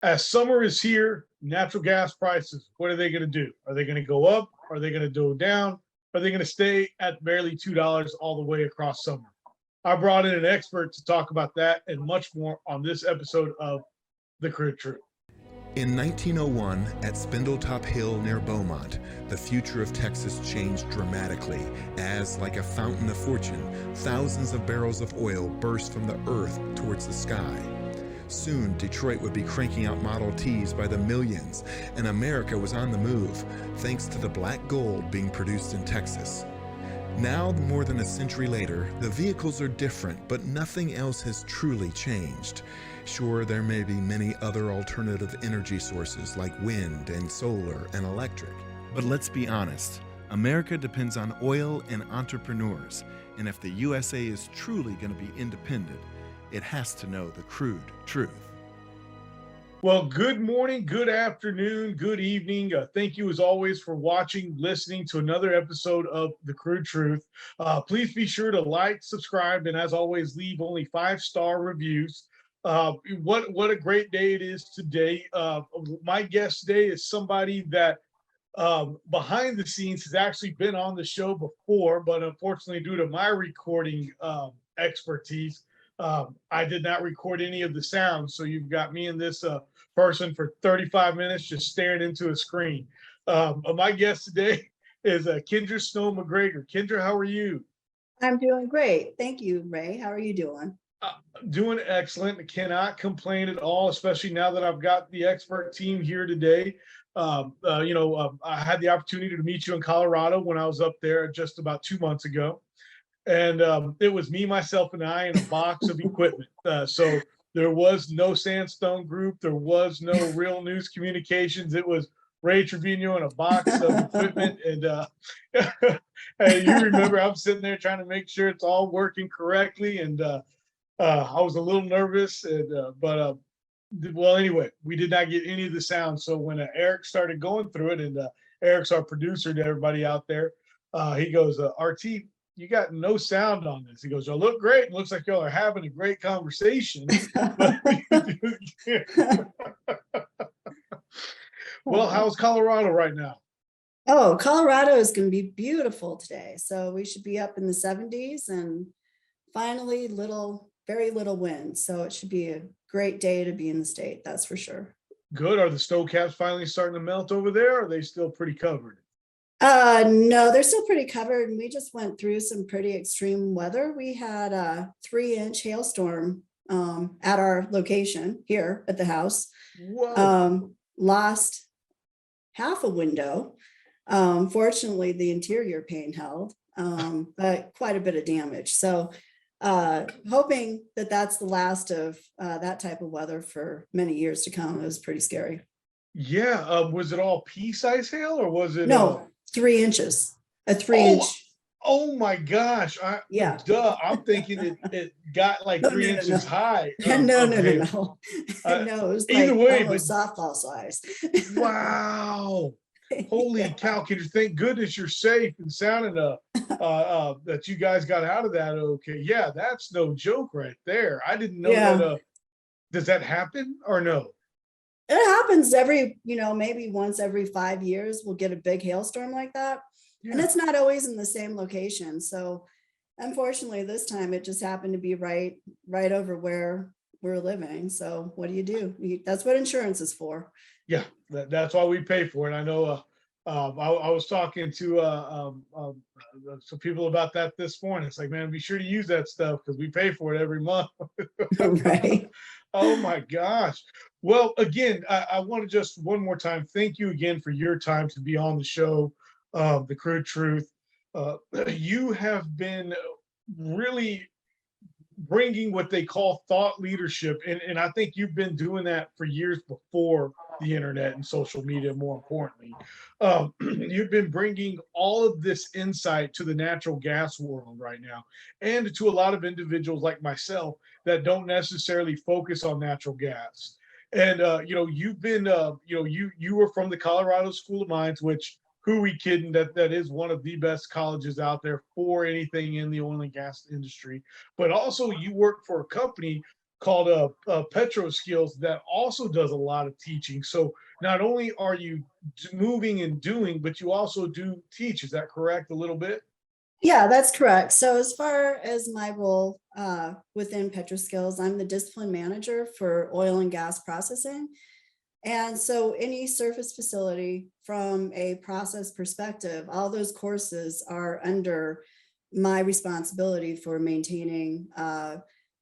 As summer is here, natural gas prices, what are they going to do? Are they going to go up? Are they going to go down? Are they going to stay at barely $2 all the way across summer? I brought in an expert to talk about that and much more on this episode of The Crude Truth. In 1901, at Spindletop Hill near Beaumont, the future of Texas changed dramatically as, like a fountain of fortune, thousands of barrels of oil burst from the earth towards the sky. Soon, Detroit would be cranking out Model Ts by the millions, and America was on the move, thanks to the black gold being produced in Texas. Now, more than a century later, the vehicles are different, but nothing else has truly changed. Sure, there may be many other alternative energy sources like wind and solar and electric. But let's be honest, America depends on oil and entrepreneurs, and if the USA is truly going to be independent, it has to know the crude truth. Well, good morning, good afternoon, good evening. Thank you as always for watching, listening to another episode of The Crude Truth. Please be sure to like, subscribe, and as always, leave only 5-star reviews. What a great day it is today. My guest today is somebody that behind the scenes has actually been on the show before, but unfortunately, due to my recording expertise, I did not record any of the sounds. So you've got me and this person for 35 minutes just staring into a screen. My guest today is Kindra Snow-McGregor. Kindra, how are you? I'm doing great. Thank you, Ray. How are you doing? Doing excellent. Cannot complain at all, especially now that I've got the expert team here today. I had the opportunity to meet you in Colorado when I was up there just about 2 months ago. And it was me, myself, and I in a box of equipment. So there was no Sandstone Group. There was no Real News Communications. It was Ray Trevino in a box of equipment. And you remember I'm sitting there trying to make sure it's all working correctly. And I was a little nervous. But anyway, we did not get any of the sound. So when Eric started going through it, and Eric's our producer to everybody out there, he goes, RT, you got no sound on this. He goes, you look great. It looks like y'all are having a great conversation. Well, how's Colorado right now? Oh, Colorado is going to be beautiful today. So we should be up in the 70s and finally very little wind. So it should be a great day to be in the state. That's for sure. Good. Are the snow caps finally starting to melt over there? Or are they still pretty covered? No, they're still pretty covered. And we just went through some pretty extreme weather. We had a 3-inch hailstorm at our location here at the house. Whoa. Lost half a window. Fortunately, the interior pane held, but quite a bit of damage. So hoping that that's the last of that type of weather for many years to come. It was pretty scary. Yeah. Was it all pea-size hail or was it? No, 3 inches, a 3-inch. Oh my gosh. Yeah. Duh. I'm thinking it got like 3 inches high. No. No, it was either like way, almost softball size. Wow. Holy cow. Thank goodness you're safe and sound enough that you guys got out of that. Okay. Yeah, that's no joke right there. I didn't know that. Does that happen or no? It happens maybe once every 5 years, we'll get a big hailstorm like that. Yeah. And it's not always in the same location. So unfortunately, this time it just happened to be right over where we're living. So what do you do? That's what insurance is for. Yeah, that's why we pay for it. I know I was talking to some people about that this morning. It's like, man, be sure to use that stuff because we pay for it every month. Right. Oh my gosh. Well, again, I want to just one more time thank you again for your time to be on the show, The Crude Truth. You have been really bringing what they call thought leadership, and I think you've been doing that for years before the internet and social media. More importantly, you've been bringing all of this insight to the natural gas world right now, and to a lot of individuals like myself that don't necessarily focus on natural gas. And you've been you were from the Colorado School of Mines, which, who we kidding, that is one of the best colleges out there for anything in the oil and gas industry. But also you work for a company called PetroSkills that also does a lot of teaching. So not only are you moving and doing, but you also do teach. Is that correct? A little bit? Yeah, that's correct. So as far as my role within PetroSkills, I'm the discipline manager for oil and gas processing. And so any surface facility from a process perspective, all those courses are under my responsibility for maintaining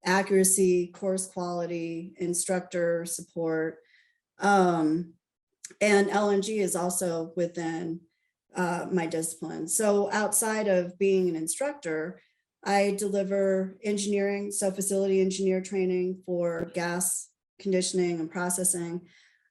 accuracy, course quality, instructor support. And LNG is also within my discipline. So outside of being an instructor, I deliver engineering, so facility engineer training for gas conditioning and processing.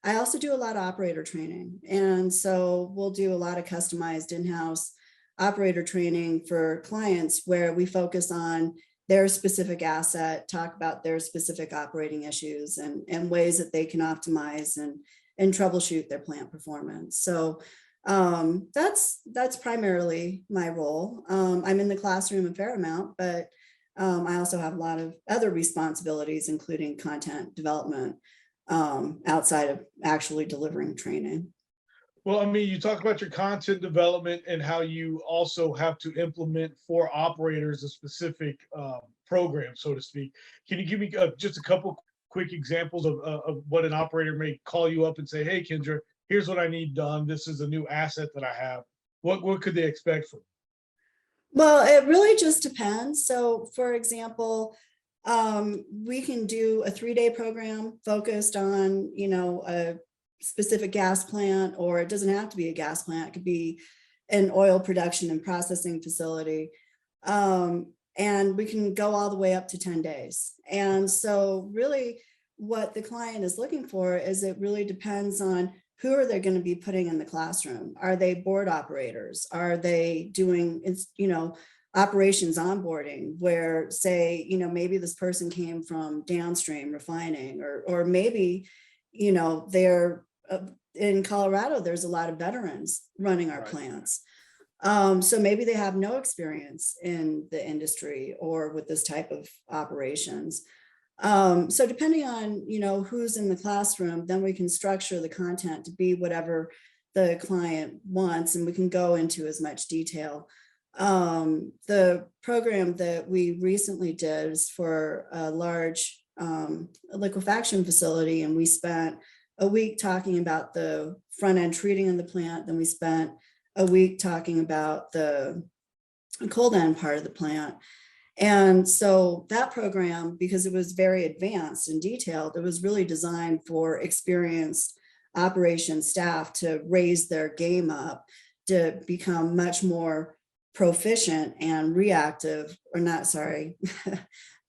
I also do a lot of operator training. And so we'll do a lot of customized in-house operator training for clients where we focus on their specific asset, talk about their specific operating issues and ways that they can optimize and troubleshoot their plant performance. So that's primarily my role. I'm in the classroom a fair amount, but I also have a lot of other responsibilities, including content development outside of actually delivering training. Well, I mean, you talk about your content development and how you also have to implement for operators a specific program, so to speak. Can you give me just a couple quick examples of what an operator may call you up and say, "Hey, Kindra, here's what I need done. This is a new asset that I have." What could they expect from? Well, it really just depends. So for example, we can do a 3-day program focused on, a specific gas plant, or it doesn't have to be a gas plant. It could be an oil production and processing facility. And we can go all the way up to 10 days. And so really what the client is looking for is it really depends on who are they going to be putting in the classroom? Are they board operators? Are they doing, operations onboarding where say, maybe this person came from downstream refining or maybe, they're in Colorado, there's a lot of veterans running our plants. So maybe they have no experience in the industry or with this type of operations. So depending on, who's in the classroom, then we can structure the content to be whatever the client wants, and we can go into as much detail. The program that we recently did is for a large liquefaction facility, and we spent a week talking about the front end treating in the plant. Then we spent a week talking about the cold end part of the plant. And so that program, because it was very advanced and detailed, it was really designed for experienced operations staff to raise their game up, to become much more proficient and reactive, or not, sorry,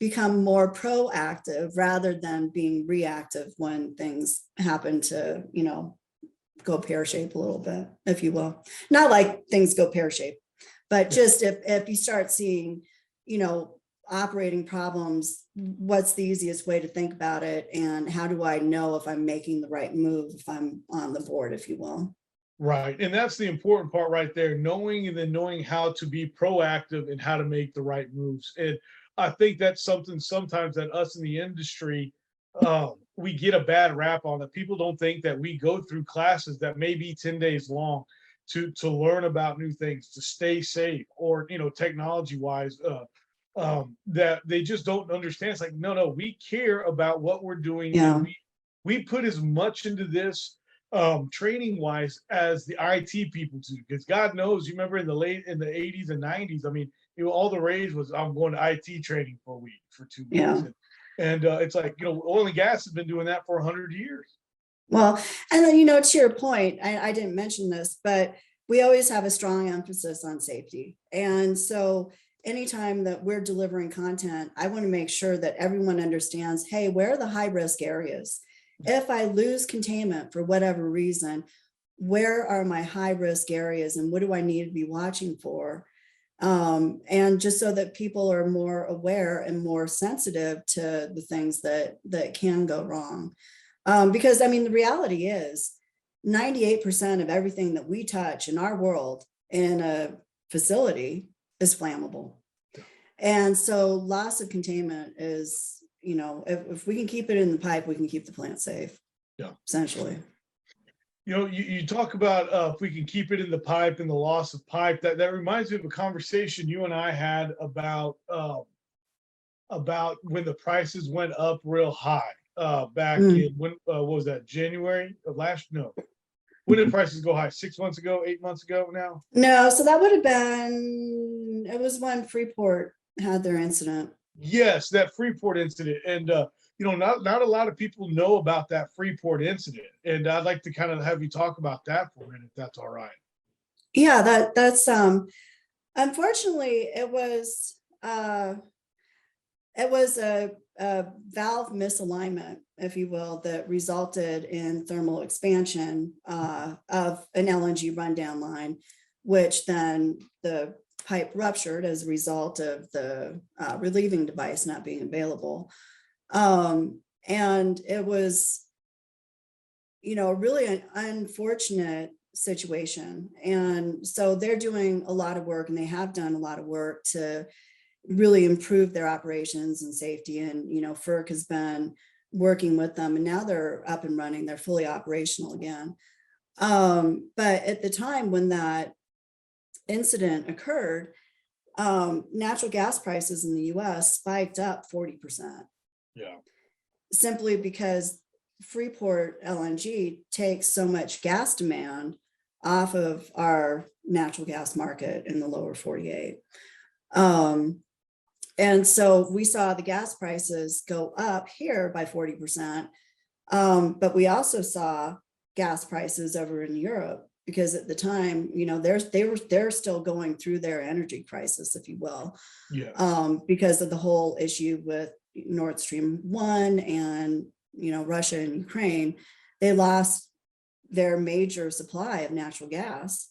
become more proactive rather than being reactive when things happen to, go pear-shaped a little bit, if you will. Not like things go pear-shaped, but just if you start seeing, operating problems, what's the easiest way to think about it? And how do I know if I'm making the right move, if I'm on the board, if you will? Right. And that's the important part right there, knowing and then knowing how to be proactive and how to make the right moves. And I think that's something sometimes that us in the industry, we get a bad rap on it. People don't think that we go through classes that may be 10 days long to learn about new things, to stay safe, or, technology wise, that they just don't understand. It's like, no, we care about what we're doing. Yeah. And we put as much into this training wise as the IT people do, because God knows, you remember in the 80s and 90s, I mean, all the rage was, I'm going to IT training for a week, for 2 weeks. Yeah. And it's like, oil and gas has been doing that for 100 years. Well, and then, to your point, I didn't mention this, but we always have a strong emphasis on safety. And so anytime that we're delivering content, I want to make sure that everyone understands, hey, where are the high risk areas? If I lose containment for whatever reason, where are my high risk areas and what do I need to be watching for? And just so that people are more aware and more sensitive to the things that can go wrong. Because I mean, the reality is 98% of everything that we touch in our world in a facility is flammable. And so loss of containment is if we can keep it in the pipe, we can keep the plant safe. Yeah. Essentially. You talk about if we can keep it in the pipe and the loss of pipe. That reminds me of a conversation you and I had about when the prices went up real high back in when what was that, January of last? No. When did prices go high? 6 months ago, 8 months ago now? No, so that would have been, it was when Freeport had their incident. Yes, that Freeport incident. And not a lot of people know about that Freeport incident. And I'd like to kind of have you talk about that for a minute, if that's all right. Yeah, that's unfortunately it was a valve misalignment, if you will, that resulted in thermal expansion of an LNG rundown line, which then the pipe ruptured as a result of the relieving device not being available. And it was, really an unfortunate situation. And so they're doing a lot of work, and they have done a lot of work to really improve their operations and safety. And, FERC has been working with them, and now they're up and running. They're fully operational again. But at the time when that incident occurred, natural gas prices in the US spiked up 40%. Yeah. Simply because Freeport LNG takes so much gas demand off of our natural gas market in the lower 48. And so we saw the gas prices go up here by 40%. But we also saw gas prices over in Europe, because at the time, they're still going through their energy crisis, if you will. Yeah. Because of the whole issue with Nord Stream 1 and, Russia and Ukraine. They lost their major supply of natural gas.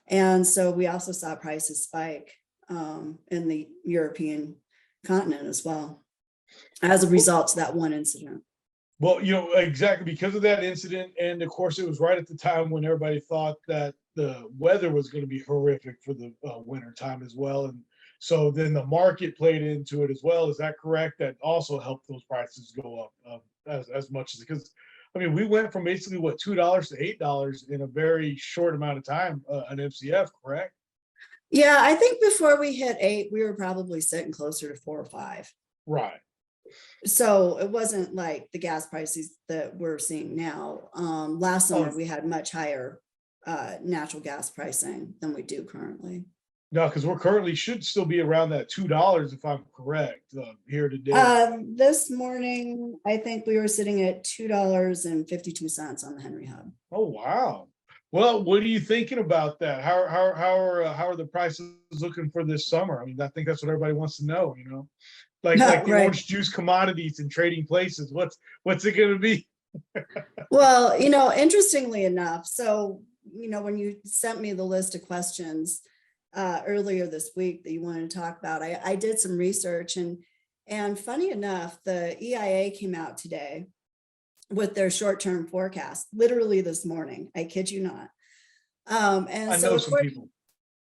And so we also saw prices spike in the European continent as well, as a result of that one incident. Well, exactly because of that incident. And of course, it was right at the time when everybody thought that the weather was going to be horrific for the winter time as well. And so then the market played into it as well. Is that correct? That also helped those prices go up as much as, because we went from basically $2 to $8 in a very short amount of time, an MCF, correct? Yeah, I think before we hit 8, we were probably sitting closer to 4 or 5. Right. So it wasn't like the gas prices that we're seeing now. Last summer, we had much higher natural gas pricing than we do currently. No, because we're currently should still be around that $2, if I'm correct, here today. This morning, I think we were sitting at $2.52 on the Henry Hub. Oh, wow. Well, what are you thinking about that? How are the prices looking for this summer? I think that's what everybody wants to know, like the Right. orange juice commodities and trading places. What's it going to be? Well, interestingly enough, so, when you sent me the list of questions earlier this week that you wanted to talk about, I did some research, and funny enough, the EIA came out today with their short-term forecast, literally this morning. I kid you not. And I know some people.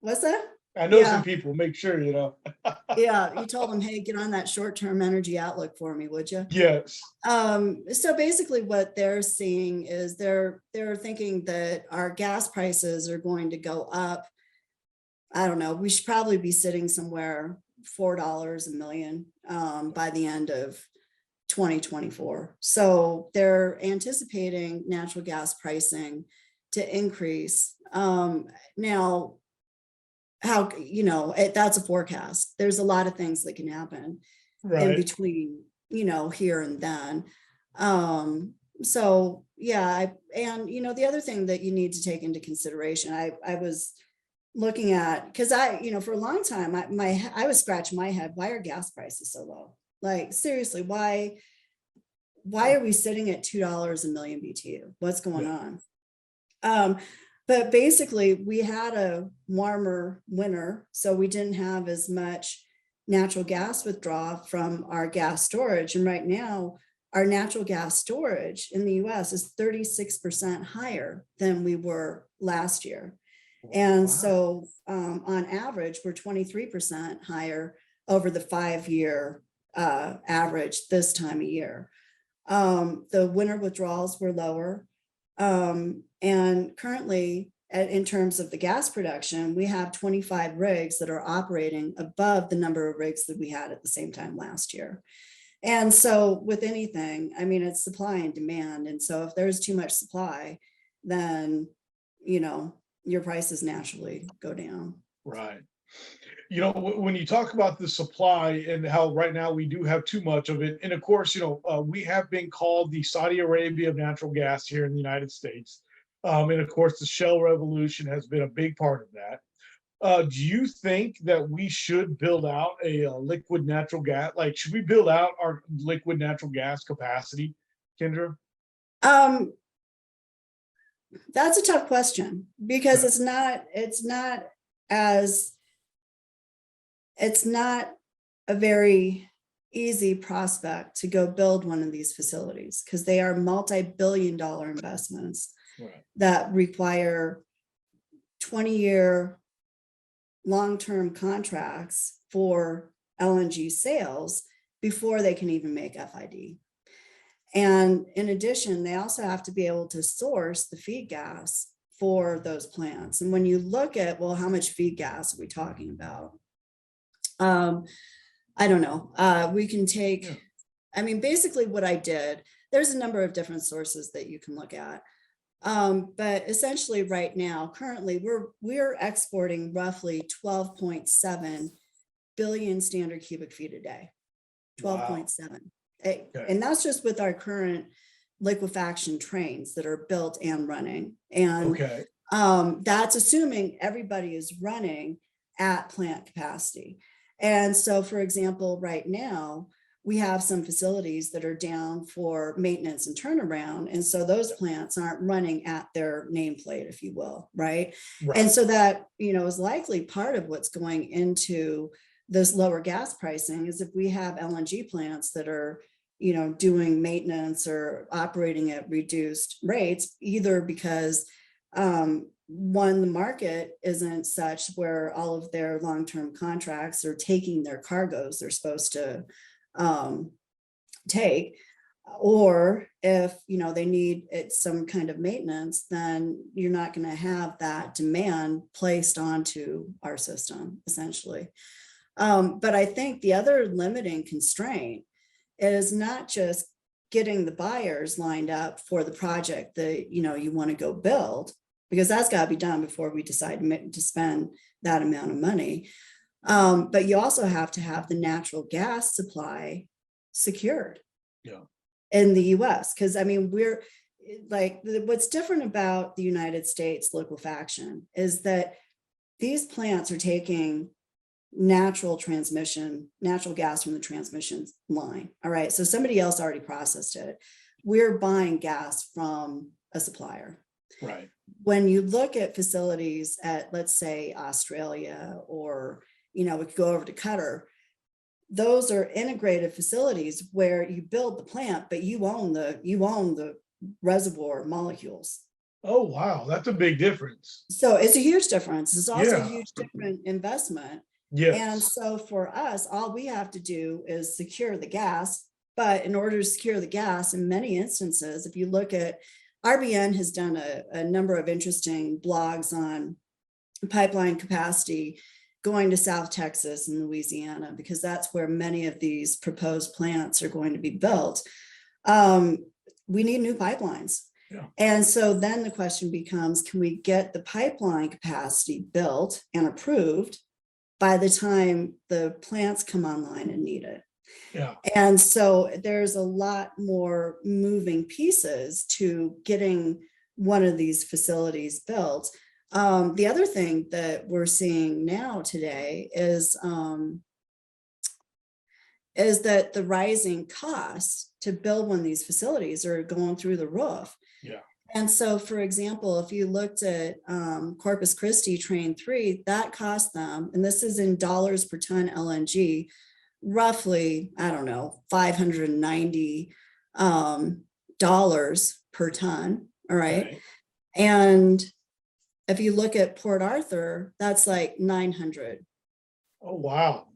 What's that? I know some people. Make sure, Yeah, you told them, hey, get on that short-term energy outlook for me, would you? Yes. So basically what they're seeing is they're thinking that our gas prices are going to go up. I don't know, we should probably be sitting somewhere $4 a million by the end of 2024. So they're anticipating natural gas pricing to increase. Now, how, that's a forecast. There's a lot of things that can happen in between, here and then. So yeah, and the other thing that you need to take into consideration, I was looking at, because for a long time, I was scratching my head, why are gas prices so low? Like, seriously, why are we sitting at $2 a million BTU? What's going on? But basically, we had a warmer winter, so we didn't have as much natural gas withdrawal from our gas storage. And right now, our natural gas storage in the US is 36% higher than we were last year. And so on average, we're 23% higher over the 5-year average this time of year. The winter withdrawals were lower. And currently, in terms of the gas production, we have 25 rigs that are operating above the number of rigs that we had at the same time last year. And so with anything, I mean, it's supply and demand. And so if there's too much supply, then, you know, your prices naturally go down. Right. You know, when you talk about the supply and how right now we do have too much of it, and of course, you know, we have been called the Saudi Arabia of natural gas here in the United States. And of course, the shale revolution has been a big part of that. Do you think that we should build out a, liquid natural gas? Like, should we build out our liquid natural gas capacity, Kindra? Um, that's a tough question because it's not a very easy prospect to go build one of these facilities because they are multi-billion-dollar investments that require 20-year long-term contracts for LNG sales before they can even make FID. And in addition, they also have to be able to source the feed gas for those plants. And when you look at, well, how much feed gas are we talking about? I don't know. We can take, I mean, basically what I did, there's a number of different sources that you can look at. But essentially right now, currently we're exporting roughly 12.7 billion standard cubic feet a day, 12.7. Wow. And that's just with our current liquefaction trains that are built and running. And that's assuming everybody is running at plant capacity. And so, for example, right now, we have some facilities that are down for maintenance and turnaround. And so those plants aren't running at their nameplate, if you will, right? And so that, you know, is likely part of what's going into this lower gas pricing is if we have LNG plants that are, you know, doing maintenance or operating at reduced rates, either because one, the market isn't such where all of their long-term contracts are taking their cargoes they're supposed to take, or if, you know, they need some kind of maintenance, then you're not going to have that demand placed onto our system, essentially. But I think the other limiting constraint is not just getting the buyers lined up for the project that, you know, you want to go build, because that's got to be done before we decide to spend that amount of money. But you also have to have the natural gas supply secured in the US. Because I mean, we're like, what's different about the United States liquefaction is that these plants are taking natural gas from the transmission line. All right. So somebody else already processed it. We're buying gas from a supplier. Right. When you look at facilities at, let's say, Australia, or, you know, we could go over to Qatar, those are integrated facilities where you build the plant, but you own the reservoir molecules. Oh, wow. That's a big difference. So it's a huge difference. It's also a huge different investment. Yes. And so for us, all we have to do is secure the gas. But in order to secure the gas, in many instances, if you look at, RBN has done a number of interesting blogs on pipeline capacity going to South Texas and Louisiana, because that's where many of these proposed plants are going to be built. We need new pipelines. Yeah. And so then the question becomes, can we get the pipeline capacity built and approved by the time the plants come online and need it? Yeah. And so there's a lot more moving pieces to getting one of these facilities built. The other thing that we're seeing now today is that the rising costs to build one of these facilities are going through the roof. Yeah. And so, for example, if you looked at Corpus Christi Train 3, that cost them, and this is in dollars per ton LNG, roughly, I don't know, $590 per ton. All right. And if you look at Port Arthur, that's like 900. Oh, wow.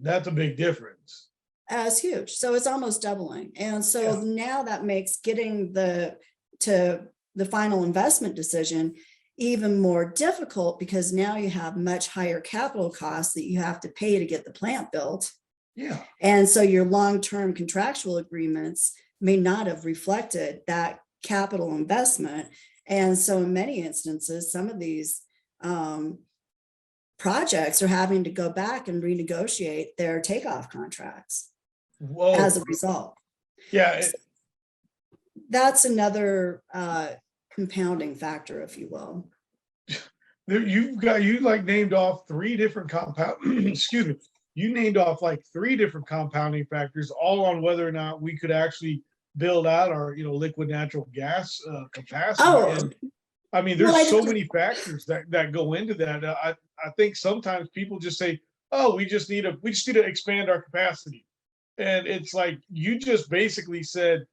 That's a big difference. as huge. So it's almost doubling. And so Yeah. now that makes getting to the final investment decision even more difficult, because now you have much higher capital costs that you have to pay to get the plant built. Yeah. And so your long-term contractual agreements may not have reflected that capital investment. And so in many instances, some of these projects are having to go back and renegotiate their takeoff contracts Whoa. as a result. Yeah. That's another compounding factor, if you will. You like named off three different compound, excuse me. You named off like three different compounding factors, all on whether or not we could actually build out our, liquid natural gas capacity. Oh, And I mean, there's so many factors that go into that. I think sometimes people just say, "Oh, we just need to expand our capacity," and it's like you just basically said,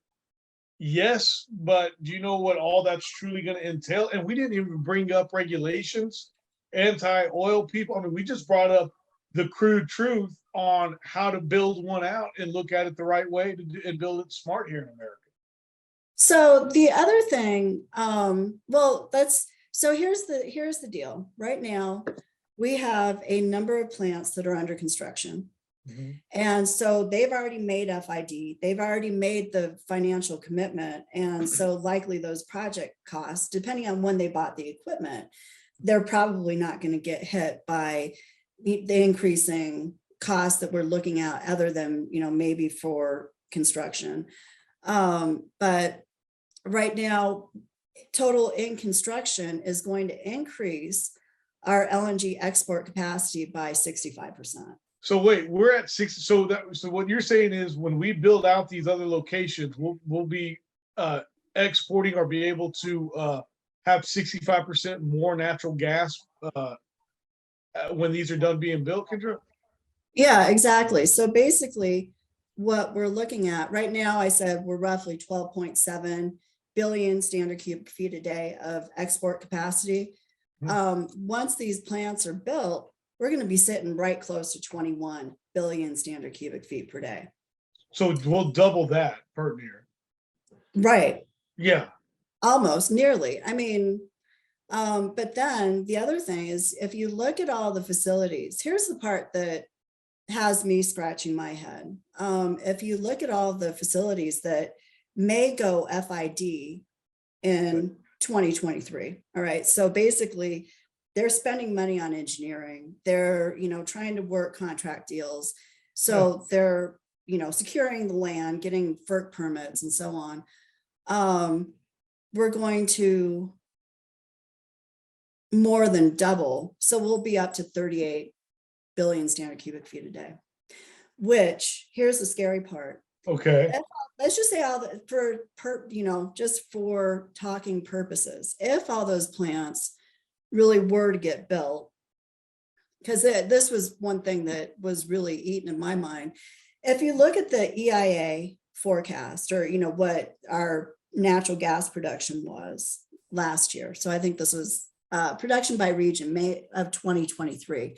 "Yes, but do you know what all that's truly going to entail?" And we didn't even bring up regulations, anti-oil people. I mean, we just brought up the crude truth on how to build one out and look at it the right way and build it smart here in America. so the other thing, here's the deal. Right now, we have a number of plants that are under construction. Mm-hmm. And so they've already made FID, they've already made the financial commitment. And so likely those project costs, depending on when they bought the equipment, they're probably not going to get hit by the increasing costs that we're looking at, other than, maybe for construction. But right now, total in construction is going to increase our LNG export capacity by 65%. So wait, we're at 60. So what you're saying is when we build out these other locations, we'll be exporting or be able to have 65% more natural gas when these are done being built, Kindra? Yeah, exactly. So basically what we're looking at right now, I said we're roughly 12.7 billion standard cubic feet a day of export capacity. Once these plants are built, we're going to be sitting right close to 21 billion standard cubic feet per day. So we'll double that per year. Right. Yeah. Almost, nearly. I mean, but then the other thing is, if you look at all the facilities, here's the part that has me scratching my head. If you look at all the facilities that may go FID in 2023, all right, so basically they're spending money on engineering, they're trying to work contract deals, so they're securing the land, getting FERC permits and so on. We're going to more than double, so we'll be up to 38 billion standard cubic feet a day, which, here's the scary part. Okay. Let's just say all the, just for talking purposes, if all those plants really were to get built, because this was one thing that was really eaten in my mind. If you look at the EIA forecast, or what our natural gas production was last year, so I think this was production by region, May of 2023,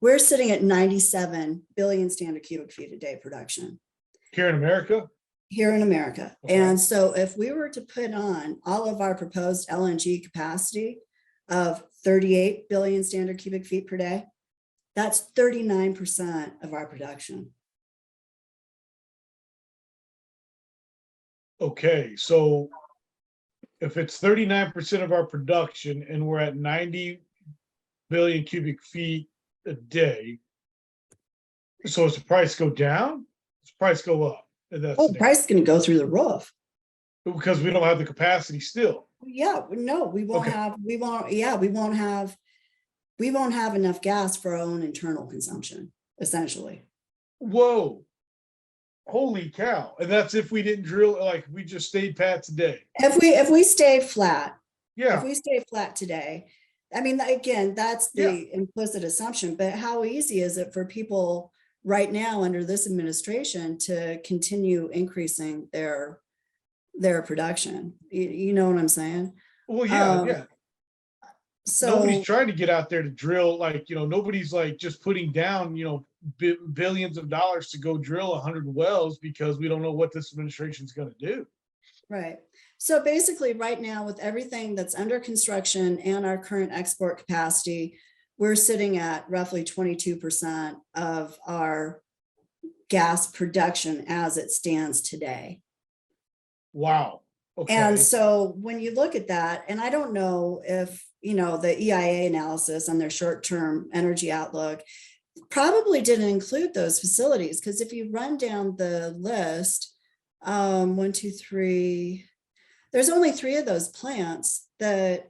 we're sitting at 97 billion standard cubic feet a day production Here in America? Here in America. Okay. And so if we were to put on all of our proposed LNG capacity of 38 billion standard cubic feet per day, that's 39% of our production. Okay, so if it's 39% of our production and we're at 90 billion cubic feet a day, so does the price go down? Does the price go up? The price is going to go through the roof. Because we don't have the capacity still. Yeah, no, we won't have enough gas for our own internal consumption, essentially. Whoa. Holy cow. And that's if we didn't drill, like we just stayed pat today. If we stayed flat. Yeah. If we stay flat today, I mean, again, that's the implicit assumption, but how easy is it for people right now under this administration to continue increasing their production? You know what I'm saying? Well, yeah. So nobody's trying to get out there to drill, like, nobody's like just putting down, billions of dollars to go drill 100 wells because we don't know what this administration is going to do. Right. So basically right now with everything that's under construction and our current export capacity, we're sitting at roughly 22% of our gas production as it stands today. Wow. Okay. And so when you look at that, and I don't know if, the EIA analysis on their short-term energy outlook probably didn't include those facilities, because if you run down the list, 1, 2, 3, there's only 3 of those plants that,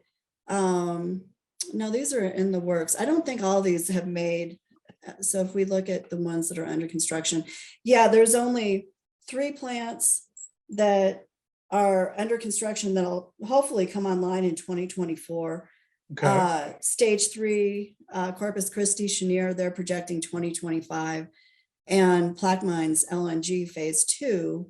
no, these are in the works. I don't think all these have made. So if we look at the ones that are under construction, yeah, there's only 3 plants that are under construction that'll hopefully come online in 2024. Okay. Stage 3, Corpus Christi, Cheniere, they're projecting 2025. And Plaquemines LNG phase 2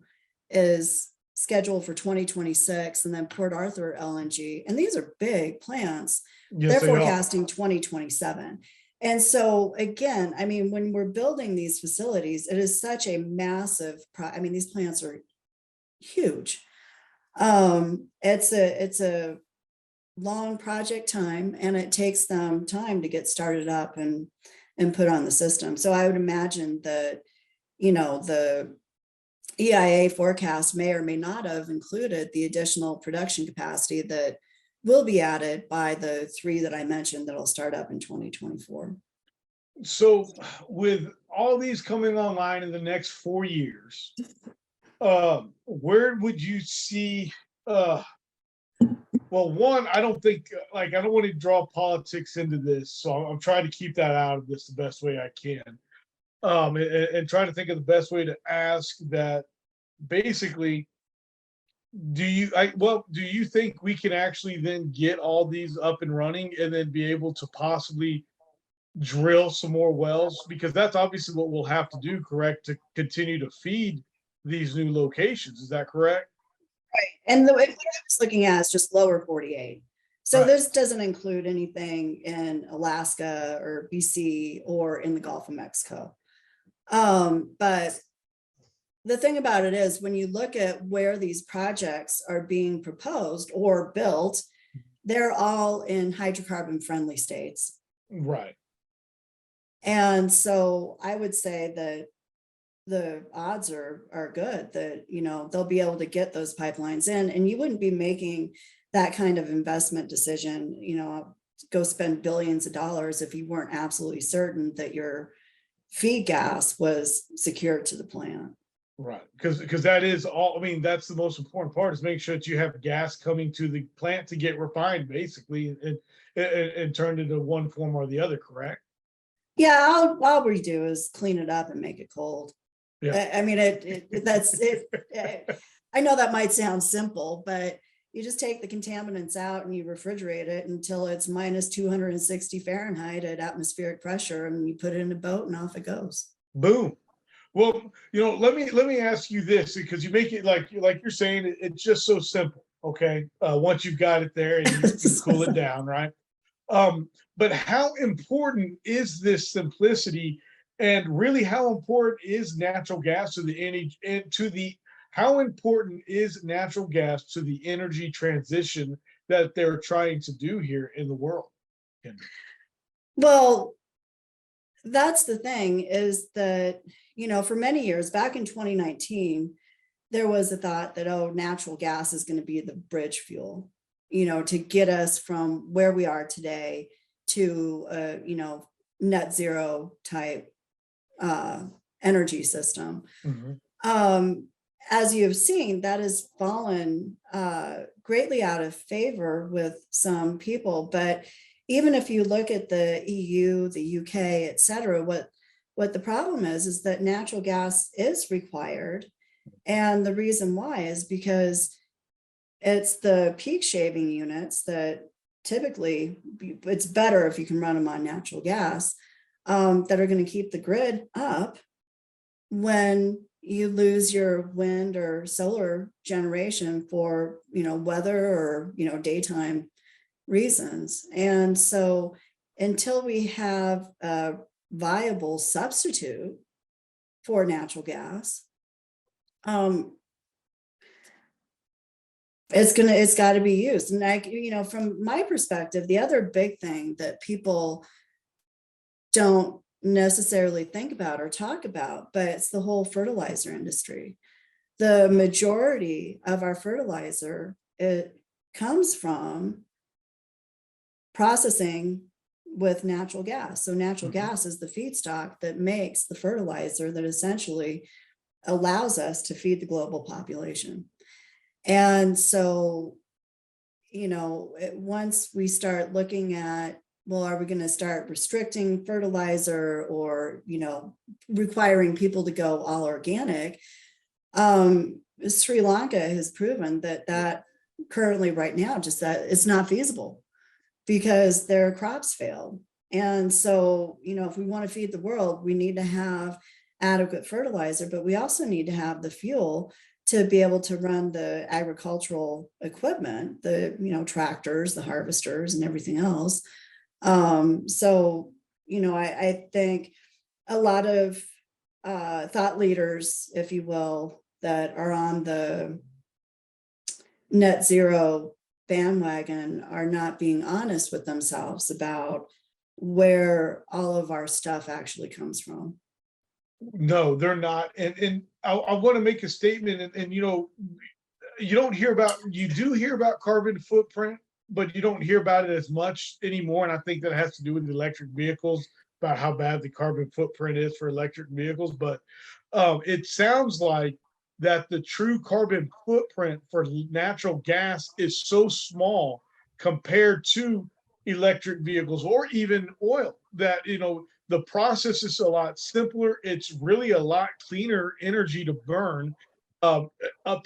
is scheduled for 2026. And then Port Arthur LNG, and these are big plants, Yes, they're they are. forecasting 2027. And so again, I mean, when we're building these facilities, it is such a massive, these plants are huge. It's a long project time, and it takes them time to get started up and put on the system. So I would imagine that, the EIA forecast may or may not have included the additional production capacity that will be added by the 3 that I mentioned that'll start up in 2024. So with all these coming online in the next 4 years, where would you see, well, one, I don't think, I don't want to draw politics into this, so I'm trying to keep that out of this the best way I can. And trying to think of the best way to ask that. Basically, do you think we can actually then get all these up and running and then be able to possibly drill some more wells? Because that's obviously what we'll have to do, correct, to continue to feed these new locations. Is that correct? Right. And what I was looking at is just lower 48. So Right. this doesn't include anything in Alaska or BC or in the Gulf of Mexico. But the thing about it is, when you look at where these projects are being proposed or built, they're all in hydrocarbon friendly states. Right. And so I would say that the odds are good that, they'll be able to get those pipelines in, and you wouldn't be making that kind of investment decision, go spend billions of dollars if you weren't absolutely certain that your feed gas was secured to the plant. Right. Because that is all, that's the most important part, is make sure that you have gas coming to the plant to get refined, basically, and turned into one form or the other, correct? Yeah, all we do is clean it up and make it cold. Yeah. That's it. I know that might sound simple, but you just take the contaminants out and you refrigerate it until it's minus 260 Fahrenheit at atmospheric pressure, and you put it in a boat and off it goes. Boom. Well, let me ask you this, because you make it like you're saying, it's just so simple. Okay. Once you've got it there and you cool it down, right? But how important is this simplicity, and really how important is natural gas to how important is natural gas to the energy transition that they're trying to do here in the world? Well, that's the thing, is that, for many years, back in 2019, there was a thought that, natural gas is going to be the bridge fuel, to get us from where we are today to, net zero type energy system. Mm-hmm. As you have seen, that has fallen greatly out of favor with some people. But even if you look at the EU, the UK, et cetera, what the problem is that natural gas is required. And the reason why is because it's the peak shaving units that typically, it's better if you can run them on natural gas, that are going to keep the grid up when you lose your wind or solar generation for, weather or, daytime reasons. And so until we have a viable substitute for natural gas, it's got to be used. And from my perspective, the other big thing that people don't necessarily think about or talk about, but it's the whole fertilizer industry. The majority of our fertilizer, it comes from processing with natural gas. So natural gas is the feedstock that makes the fertilizer that essentially allows us to feed the global population. And so, once we start looking at, well, are we going to start restricting fertilizer or, requiring people to go all organic? Sri Lanka has proven that currently right now, just that it's not feasible because their crops failed. And so, if we want to feed the world, we need to have adequate fertilizer, but we also need to have the fuel to be able to run the agricultural equipment, the, tractors, the harvesters and everything else. So, I think a lot of thought leaders, if you will, that are on the net zero bandwagon are not being honest with themselves about where all of our stuff actually comes from. No, they're not. And I want to make a statement, and you do hear about carbon footprint, but you don't hear about it as much anymore. And I think that has to do with the electric vehicles, about how bad the carbon footprint is for electric vehicles. But it sounds like that the true carbon footprint for natural gas is so small compared to electric vehicles or even oil that, the process is a lot simpler. It's really a lot cleaner energy to burn up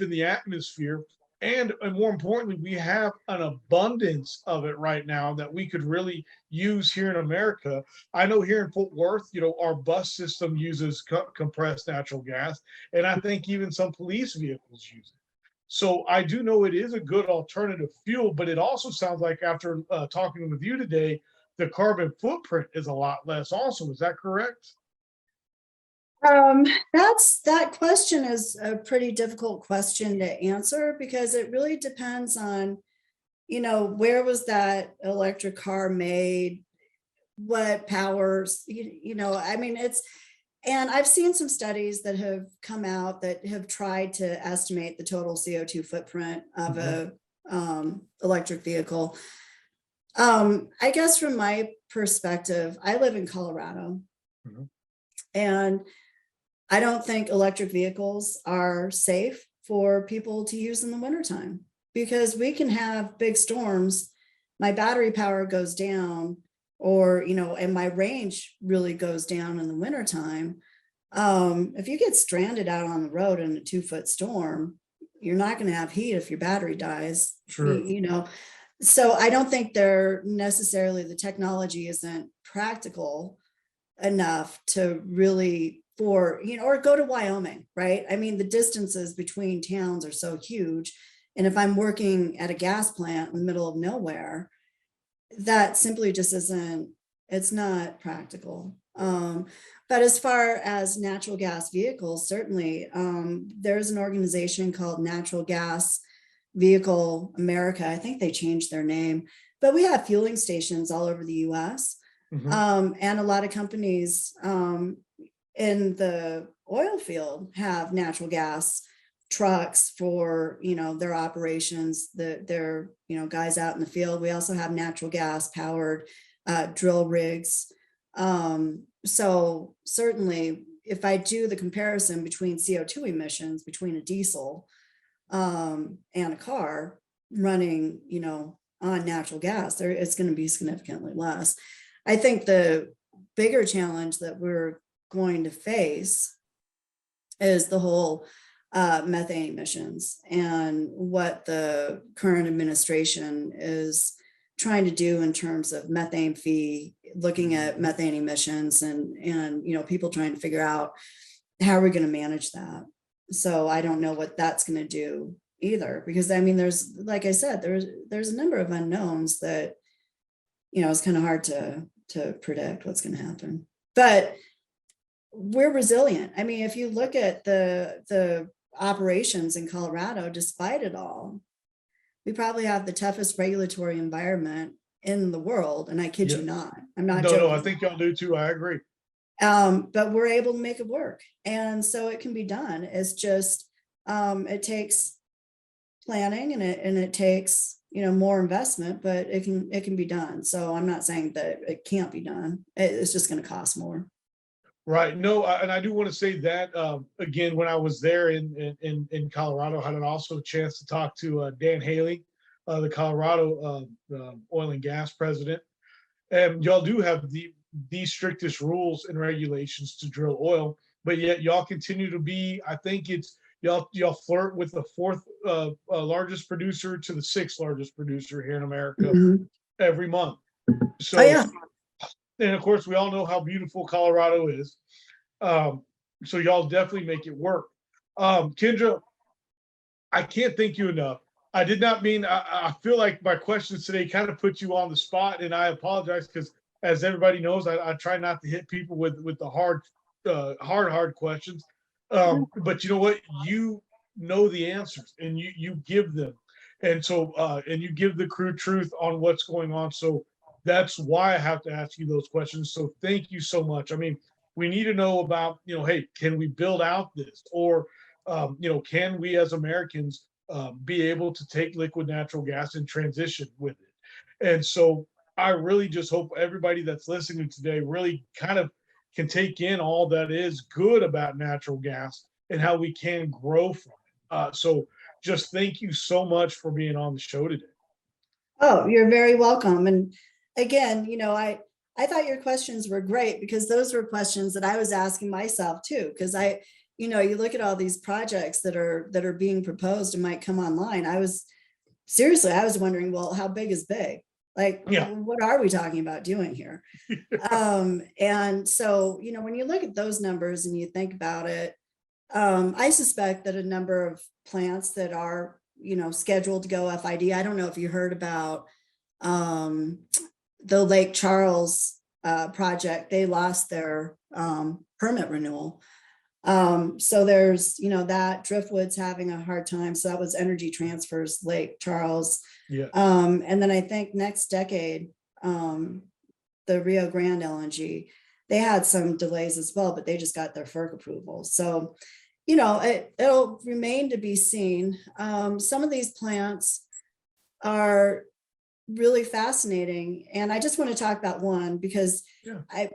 in the atmosphere. And more importantly, we have an abundance of it right now that we could really use here in America. I know here in Fort Worth, our bus system uses compressed natural gas, and I think even some police vehicles use it. So I do know it is a good alternative fuel, but it also sounds like after talking with you today, the carbon footprint is a lot less also. Is that correct? That question is a pretty difficult question to answer because it really depends on, where was that electric car made, what powers, and I've seen some studies that have come out that have tried to estimate the total CO2 footprint of a electric vehicle. I guess from my perspective, I live in Colorado, and I don't think electric vehicles are safe for people to use in the wintertime because we can have big storms. My battery power goes down, or, and my range really goes down in the wintertime. If you get stranded out on the road in a 2-foot storm, you're not going to have heat if your battery dies. True. So I don't think the technology isn't practical enough to really or go to Wyoming, right? I mean, the distances between towns are so huge. And if I'm working at a gas plant in the middle of nowhere, that simply just it's not practical. But as far as natural gas vehicles, certainly there's an organization called Natural Gas Vehicle America. I think they changed their name, but we have fueling stations all over the US. And a lot of companies in the oil field have natural gas trucks for, their operations, their guys out in the field. We also have natural gas powered drill rigs. So certainly if I do the comparison between CO2 emissions between a diesel and a car running, on natural gas, it's going to be significantly less. I think the bigger challenge that we're going to face is the whole methane emissions and what the current administration is trying to do in terms of methane fee, looking at methane emissions and people trying to figure out how are we going to manage that. So I don't know what that's going to do either, because there's, like I said, there's a number of unknowns that, it's kind of hard to predict what's going to happen. But we're resilient. I mean, if you look at the operations in Colorado, despite it all, we probably have the toughest regulatory environment in the world. And I kid you Yes. not. I'm not No, joking. I think y'all do too. I agree. But we're able to make it work. And so it can be done. It's just, it takes planning and it takes, more investment, but it can be done. So I'm not saying that it can't be done. It's just going to cost more. Right. No, and I do want to say that again, when I was there in Colorado, I had an also chance to talk to Dan Haley, the Colorado oil and gas president. And y'all do have the strictest rules and regulations to drill oil, but yet y'all continue to be, I think it's y'all flirt with the fourth largest producer to the sixth largest producer here in America every month. So, Oh, yeah. and of course, we all know how beautiful Colorado is. So y'all definitely make it work. Kindra, I can't thank you enough. I did not mean, I feel like my questions today kind of put you on the spot, and I apologize because, as everybody knows, I try not to hit people with the hard questions. But you know what? You know the answers, and you give them, and so and you give the crude truth on what's going on. So that's why I have to ask you those questions. So thank you so much. I mean, we need to know about, hey, can we build out this, or can we as Americans be able to take liquid natural gas and transition with it? And so I really just hope everybody that's listening today really kind of can take in all that is good about natural gas and how we can grow from it. So just thank you so much for being on the show today. Oh, you're very welcome. And again, I thought your questions were great because those were questions that I was asking myself too. Because you look at all these projects that are being proposed and might come online. I was wondering, well, how big is big? Like, what are we talking about doing here? And so, when you look at those numbers and you think about it, I suspect that a number of plants that are, scheduled to go FID. I don't know if you heard about the Lake Charles project. They lost their permit renewal. So there's, that Driftwood's having a hard time. So that was Energy Transfer's Lake Charles. Yeah. And then I think next decade, the Rio Grande LNG, they had some delays as well, but they just got their FERC approval. So, it'll remain to be seen. Some of these plants are really fascinating. And I just want to talk about one because I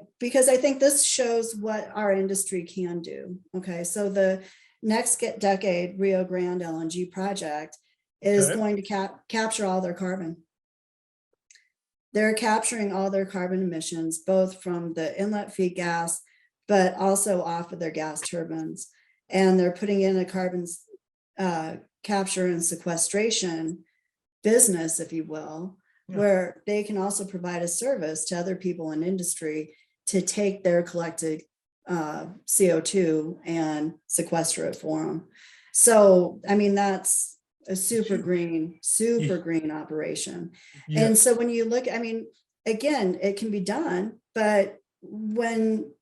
think this shows what our industry can do. Okay. So the next decade Rio Grande LNG project is going to capture all their carbon. They're capturing all their carbon emissions, both from the inlet feed gas, but also off of their gas turbines. And they're putting in a carbon capture and sequestration business, if you will, where they can also provide a service to other people in industry to take their collected CO2 and sequester it for them. So, I mean, that's a super green operation. Yeah. And so when you look, I mean, again, it can be done, but when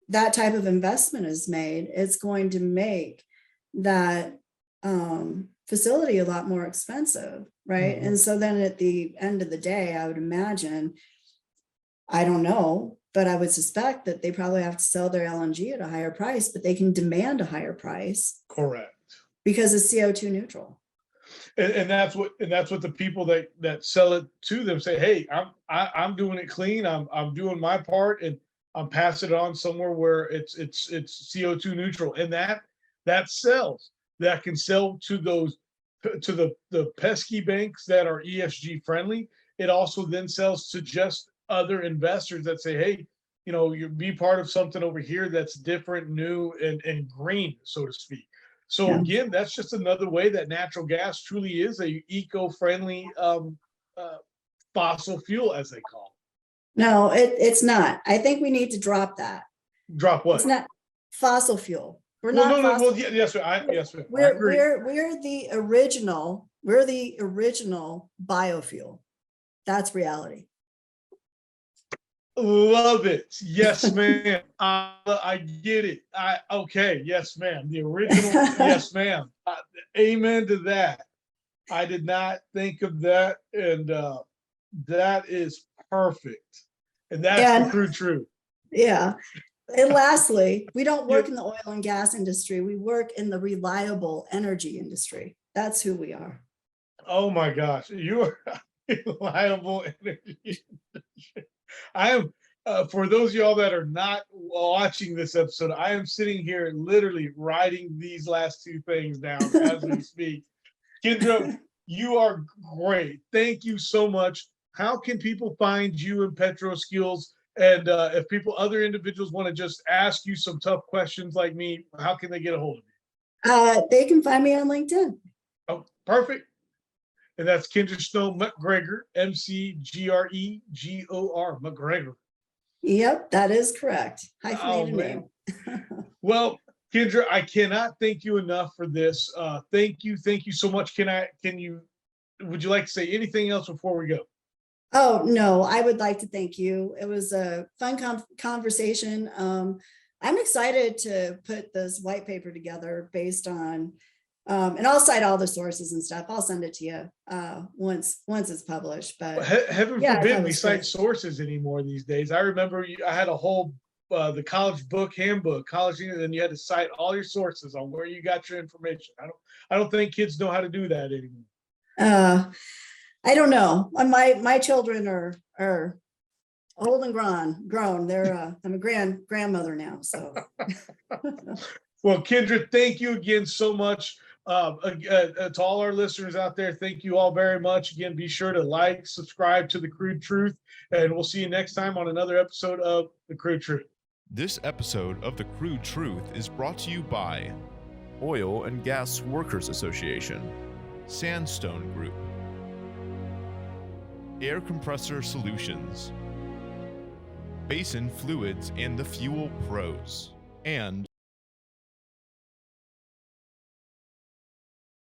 that type of investment is made, it's going to make that facility a lot more expensive, right? And so then at the end of the day, I would imagine, I don't know, but I would suspect that they probably have to sell their LNG at a higher price, but they can demand a higher price. Correct. Because it's CO2 neutral. And that's what the people that sell it to them say, hey, I'm doing it clean, I'm doing my part, and I'm passing it on somewhere where it's CO2 neutral. And that sells. That can sell to the pesky banks that are ESG friendly. It also then sells to just other investors that say, hey, you be part of something over here that's different, new, and green, so to speak. So again, that's just another way that natural gas truly is a eco-friendly fossil fuel, as they call it. No, it's not. I think we need to drop that. Drop what? It's not fossil fuel. We're well, not. No. Well, yes, yes. We're the original. We're the original biofuel. That's reality. Love it. Yes, ma'am. I get it. Okay. Yes, ma'am. The original. Yes, ma'am. Amen to that. I did not think of that, and that is perfect. And that's the And crude truth. yeah. And lastly, we don't Yeah. work in the oil and gas industry. We work in the reliable energy industry. That's who we are. Oh my gosh, you are reliable energy. I am. For those of y'all that are not watching this episode, I am sitting here literally writing these last two things down as we speak. Kindra, you are great. Thank you so much. How can people find you and PetroSkills? And if other individuals want to just ask you some tough questions like me, how can they get a hold of you? They can find me on LinkedIn. Oh, perfect. And that's Kindra Snow-McGregor, McGregor, McGregor. Yep, that is correct. Hyphenated Oh, name. Well, Kindra, I cannot thank you enough for this. Thank you so much. Would you like to say anything else before we go? Oh, no, I would like to thank you. It was a fun conversation. I'm excited to put this white paper together based on, and I'll cite all the sources and stuff. I'll send it to you once it's published. But Heaven yeah, I thought forbid it we was cite great. sources anymore these days. I remember I had a whole the college book handbook, and then you had to cite all your sources on where you got your information. I don't think kids know how to do that anymore. I don't know. My children are old and grown. I'm a grandmother now. So Well, Kindra, thank you again so much. To all our listeners out there, thank you all very much. Again, be sure to like, subscribe to the Crude Truth, and we'll see you next time on another episode of the Crude Truth. This episode of The Crude Truth is brought to you by Oil and Gas Workers Association, Sandstone Group, Air Compressor Solutions, Basin Fluids and the Fuel Pros, and